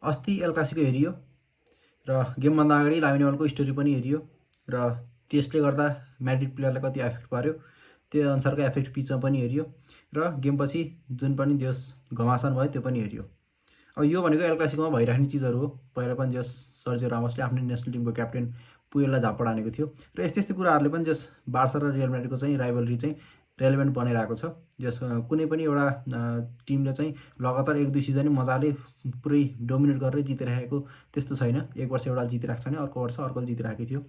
अस्ति El Clasico हेरियो र गेमभन्दा अगाडि लामिन यामालको स्टोरी पनि हेरियो र त्यसले गर्दा म्याड्रिड प्लेयरलाई कति एफेक्ट पर्यो त्यो अनुसारको एफेक्ट पिचमा पनि हेरियो र गेमपछि जुन पनि जस घमासान भयो त्यो पनि हेरियो। अब यो भनेको एल क्लासिकोमा भइराख्ने चिजहरू हो। पहिला पनि जस सर्जियो रामोसले आफ्नो नेसनल टिमको क्याप्टेन पुयललाई झापड हानेको थियो र यस्तै कुराहरूले पनि जस बार्सा र रियल म्याड्रिडको चाहिँ राइभलरी चाहिँ रेलेभेन्ट बनाइरहेको छ। जस कुनै पनि एउटा टिमले चाहिँ लगातार 1-2 सिजन मजाले पुरै डोमिनेट गरेर जितिरहेको त्यस्तो छैन। एक वर्ष एउटा जितिरहेको छ भने अर्को वर्ष अर्कोले जितिरहेको थियो।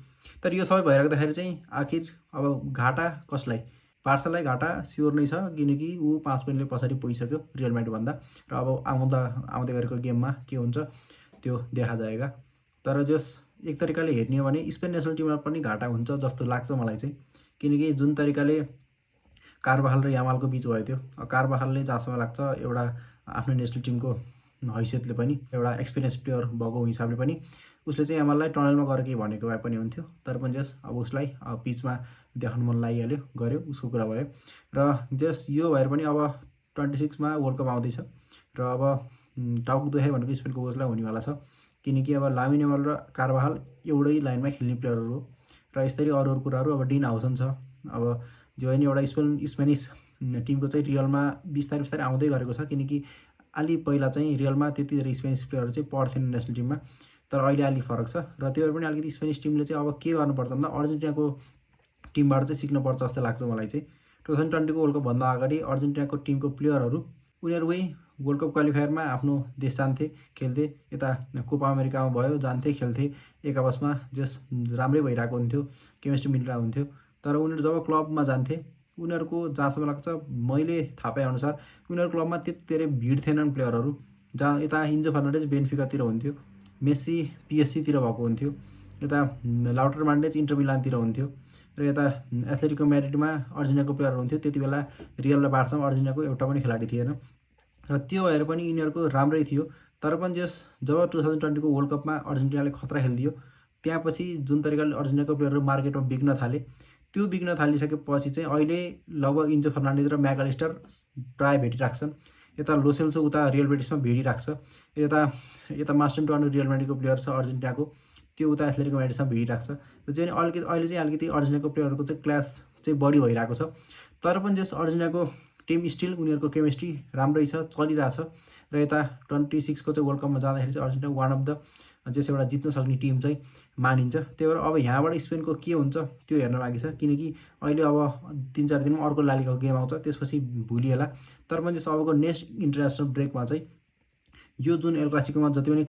तर यो सबै भइराख्दाखेरि चाहिँ आखिर अब घाटा कसलाई? बार्सालाई घाटा स्योर नै छ, किनकि ऊ 5 पोइन्टले पछाडि पुगिसक्यो रियल म्याड्रिडभन्दा र अब आउँदै गरेको गेममा के हुन्छ त्यो देखा जाएगा। तर जस एक तरिकाले हेर्ने हो भने स्पेन नेसनल टिममा पनि घाटा हुन्छ जस्तो लाग्छ मलाई चाहिँ, किनकि जुन तरिकाले कार्बाखाल र यामालको बिच भयो त्यो कार्बाखालले जहाँसम्म लाग्छ एउटा आफ्नो नेसनल टिमको हैसियतले पनि एउटा एक्सपिरियन्स प्लेयर भएको हिसाबले पनि उसले चाहिँ यामाललाई टनलमा गएर केही भनेको भए पनि हुन्थ्यो। तर पनि जस अब उसलाई पिचमा देखाउन मन लागिहाल्यो, गर्यो, उसको कुरा भयो र जस यो भएर पनि अब 26 मा वर्ल्ड कप आउँदैछ र अब टाउको दुखाइ भनेको स्पेनको कोचलाई हुनेवाला छ, किनकि अब लामिन यामाल र कार्बाखाल एउटै लाइनमा खेल्ने प्लेयरहरू हो र यस्तरी अरू कुराहरू अब डिन हाउसन छ। अब जो नि एउटा स्पेनिस टिमको चाहिँ रियलमा बिस्तारै आउँदै गरेको छ, किनकि अलि पहिला चाहिँ रियलमा त्यति धेरै स्पेनिस प्लेयरहरू चाहिँ पढ्थेन नेसनल टिममा, तर अहिले अलिक फरक छ र त्यो पनि अलिकति स्पेनिस टिमले चाहिँ अब के गर्नुपर्छ भन्दा अर्जेन्टिनाको टिमबाट चाहिँ सिक्नुपर्छ जस्तो लाग्छ मलाई चाहिँ। 2020 को वर्ल्ड कपभन्दा अगाडि अर्जेन्टिनाको टिमको प्लेयरहरू उनीहरू वर्ल्ड कप क्वालिफायरमा आफ्नो देश जान्थे, खेल्थे, यता कोपा अमेरिकामा भयो जान्थे, खेल्थे, एक आपसमा जस राम्रै भइरहेको हुन्थ्यो, केमिस्ट्री मिलिरहेको हुन्थ्यो। तर उनीहरू जब क्लबमा जान्थे उनीहरूको जहाँसम्म लाग्छ मैले थाहा पाएअनुसार उनीहरू क्लबमा त्यति धेरै भिड थिएनन् प्लेयरहरू। जहाँ यता इन्जो फर्नान्डेज बेन्फिकातिर हुन्थ्यो, मेस्सी पिएससीतिर भएको हुन्थ्यो, यता लाउटर मार्टिनेज इन्टर मिलानतिर हुन्थ्यो र यता एथलेटिको म्याड्रिडमा अर्जेन्टिनाको प्लेयरहरू हुन्थ्यो। त्यति बेला रियल र बार्सामा अर्जेन्टिनाको एउटा पनि खेलाडी थिएन र त्यो भएर पनि यिनीहरूको राम्रै थियो। तर पनि जब 2020 को वर्ल्ड कपमा अर्जेन्टिनाले खतरा खेलिदियो त्यहाँपछि जुन तरिकाले अर्जेन्टिनाको प्लेयरहरू मार्केटमा बिग्न थाले, त्यो बिग्न थालिसकेपछि चाहिँ अहिले लगभग इन्जो फर्नान्डेज र म्याकअलिस्टर प्रायः भेटिरहेको छन्। यता लोसेल्सो उता रियल बेटिसमा भिडिरहेको छ, यता मास्टेनटोनी रियल म्याड्रिडको प्लेयर छ अर्जेन्टिनाको, त्यो उता एथलेटिको म्याड्रिडमा भिडिरहेको छ। र चाहिँ अहिले चाहिँ अलिकति अर्जेन्टिनाको प्लेयरहरूको चाहिँ क्लास चाहिँ बढी भइरहेको छ। तर पनि जस अर्जेन्टिनाको टिम स्टिल उनीहरूको केमिस्ट्री राम्रै छ, चलिरहेछ र यता 26 को चाहिँ वर्ल्ड कपमा जाँदाखेरि चाहिँ अर्जेन्टिना वान अफ द जस एउटा जित्न सक्ने टिम चाहिँ मानिन्छ। त्यही भएर अब यहाँबाट स्पेनको के हुन्छ त्यो हेर्न बाँकी छ, किनकि अहिले अब 3-4 दिनमा अर्को लालिगाको गेम आउँछ, त्यसपछि भुलिएला। तर पनि जस अबको नेक्स्ट इन्टरनेसनल ब्रेकमा चाहिँ यो जुन एल क्लासिकोमा जति पनि